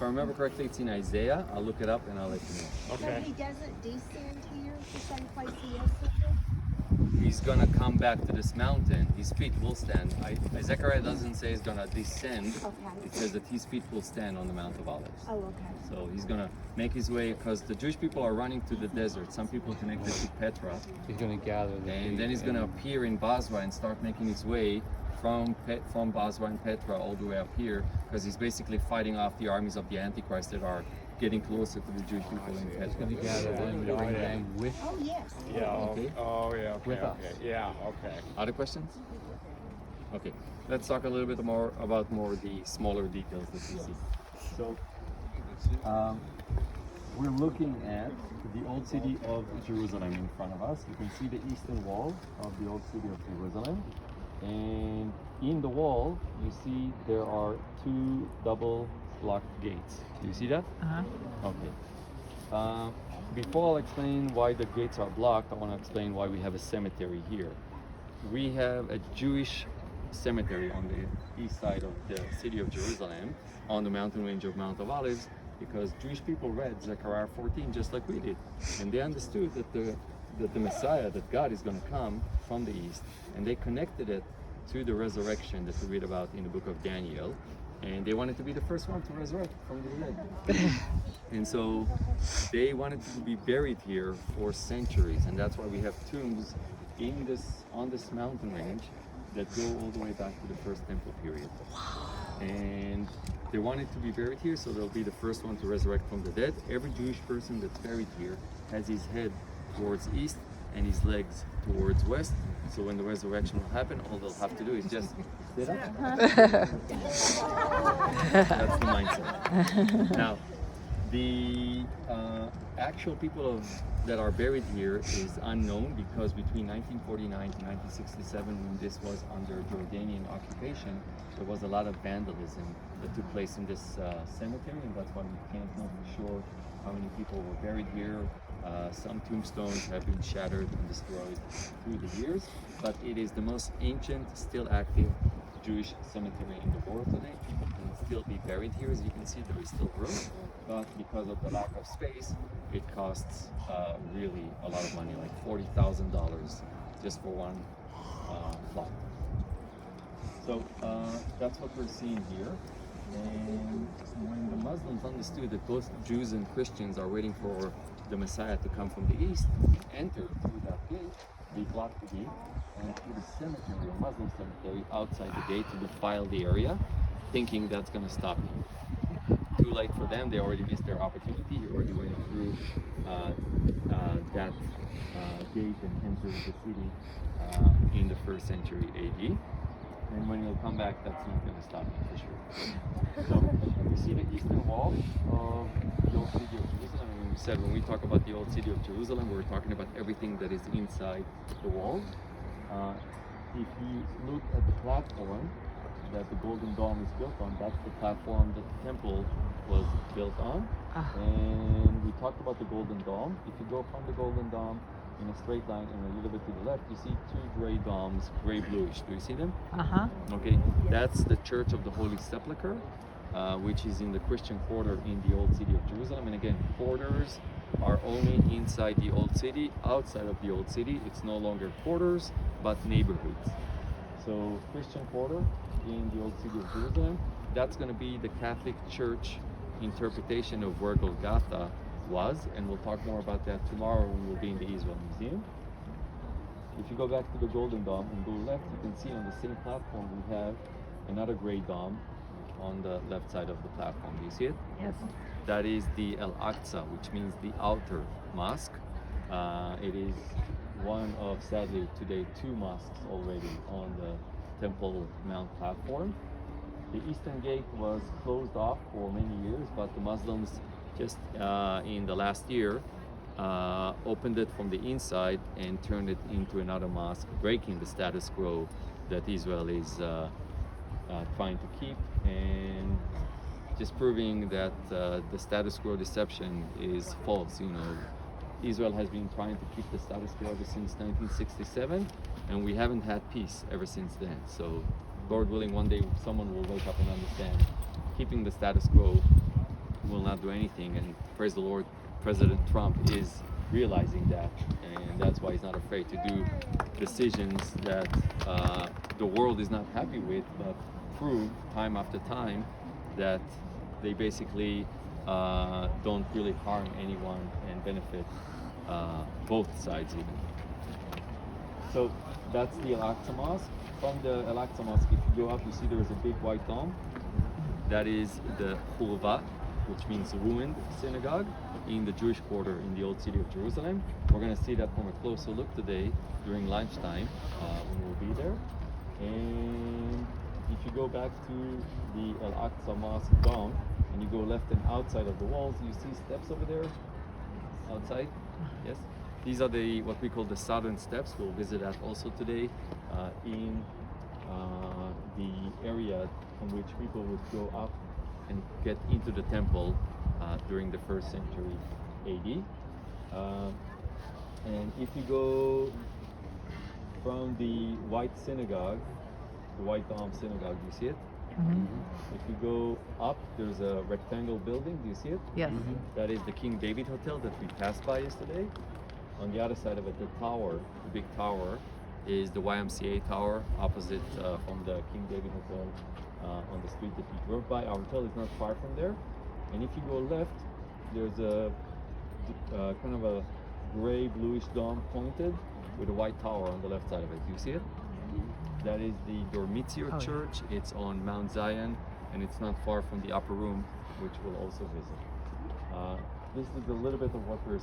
If I remember correctly, it's in Isaiah. I'll look it up and I'll let you know. So Okay. he doesn't descend here the same place he ascended? He's gonna come back to this mountain. His feet will stand. Zechariah doesn't say he's gonna descend. Okay. It says that his feet will stand on the Mount of Olives. Oh, okay. So he's gonna make his way, because the Jewish people are running to the desert. Some people connected to Petra, He's going to gather the and sheep then he's gonna appear in Basra and start making his way from Basra and Petra all the way up here, because he's basically fighting off the armies of the Antichrist that are getting closer to the Jewish people in He's going to Petra. gather them and bring them with. Oh, yes. Yeah. Okay. Oh, yeah. Okay. With us. Okay. Yeah. Okay. Other questions? Okay, let's talk a little bit more about the smaller details that we see. So, we're looking at the old city of Jerusalem in front of us. You can see the eastern wall of the old city of Jerusalem. And in the wall, you see there are two double locked gates. Do you see that? Okay. Before I'll explain why the gates are blocked, I want to explain why we have a cemetery here. We have a Jewish cemetery on the east side of the city of Jerusalem, on the mountain range of Mount of Olives, because Jewish people read Zechariah 14 just like we did, and they understood that the Messiah, that God is going to come from the east, and they connected it to the resurrection that we read about in the book of Daniel, and they wanted to be the first one to resurrect from the dead. And so they wanted to be buried here for centuries, and that's why we have tombs on this mountain range that go all the way back to the first temple period. And they wanted to be buried here, so they'll be the first one to resurrect from the dead. Every Jewish person that's buried here has his head towards east and his legs towards west. So when the resurrection will happen, all they'll have to do is just sit up. That's the mindset. Now, the actual people that are buried here is unknown, because between 1949 to 1967, when this was under Jordanian occupation, there was a lot of vandalism that took place in this cemetery, and that's why we can't know for sure how many people were buried here. Some tombstones have been shattered and destroyed through the years, but it is the most ancient, still active Jewish cemetery in the world today. People can still be buried here. As you can see, there is still room, but because of the lack of space, it costs really a lot of money, like $40,000 just for one plot. So that's what we're seeing here. And when the Muslims understood that both Jews and Christians are waiting for the Messiah to come from the east, enter through that gate, they block the gate, and through the cemetery, a Muslim cemetery, outside the gate to defile the area, thinking that's going to stop him. Too late for them, they already missed their opportunity. He already went through that gate and entered the city in the 1st century AD. And when he'll come back, that's not going to stop him for sure. So you see the eastern wall of the old city of Jerusalem. And we said when we talk about the old city of Jerusalem, we're talking about everything that is inside the walls. If you look at the platform that the Golden Dome is built on, that's the platform that the temple was built on. And we talked about the Golden Dome. If you go from the Golden Dome in a straight line and a little bit to the left, you see two gray domes, gray-bluish. Do you see them? Okay, that's the Church of the Holy Sepulchre, which is in the Christian quarter in the old city of Jerusalem. And again, quarters are only inside the old city. Outside of the old city, it's no longer quarters, but neighborhoods. So Christian quarter in the old city of Jerusalem, that's going to be the Catholic Church interpretation of where Golgotha was, and we'll talk more about that tomorrow when we'll be in the Israel Museum. If you go back to the Golden Dome and go left, you can see on the same platform we have another gray dome on the left side of the platform. Do you see it? Yes. That is the Al-Aqsa, which means the outer mosque. It is one of, sadly today, 2 mosques already on the Temple Mount platform. The eastern gate was closed off for many years, but the Muslims just in the last year opened it from the inside and turned it into another mosque, breaking the status quo that Israel is trying to keep, and just proving that the status quo deception is false. You know, Israel has been trying to keep the status quo ever since 1967, and we haven't had peace ever since then. So, Lord willing, one day someone will wake up and understand keeping the status quo will not do anything. And praise the Lord, President Trump is realizing that, and that's why he's not afraid to do decisions that the world is not happy with, but prove time after time that they basically don't really harm anyone and benefit both sides even. So that's the Al-Aqsa Mosque. From the Al-Aqsa Mosque, if you go up, you see there is a big white dome. That is the Khulva, which means ruined synagogue in the Jewish quarter in the old city of Jerusalem. We're going to see that from a closer look today during lunchtime when we'll be there. And if you go back to the Al-Aqsa Mosque dome and you go left and outside of the walls, you see steps over there outside. Yes, these are the what we call the southern steps. We'll visit that also today in the area from which people would go up and get into the temple during the 1st century AD. And if you go from the White Synagogue, the White Dome Synagogue, do you see it? If you go up, there's a rectangle building. Do you see it? Yes. That is the King David Hotel that we passed by yesterday. On the other side of it, the tower, the big tower, is the YMCA tower opposite from the King David Hotel on the street that we drove by. Our hotel is not far from there. And if you go left, there's a kind of a gray bluish dome pointed with a white tower on the left side of it. Do you see it? That is the Dormitzio Church. It's on Mount Zion, and it's not far from the upper room, which we'll also visit. This is a little bit of what we're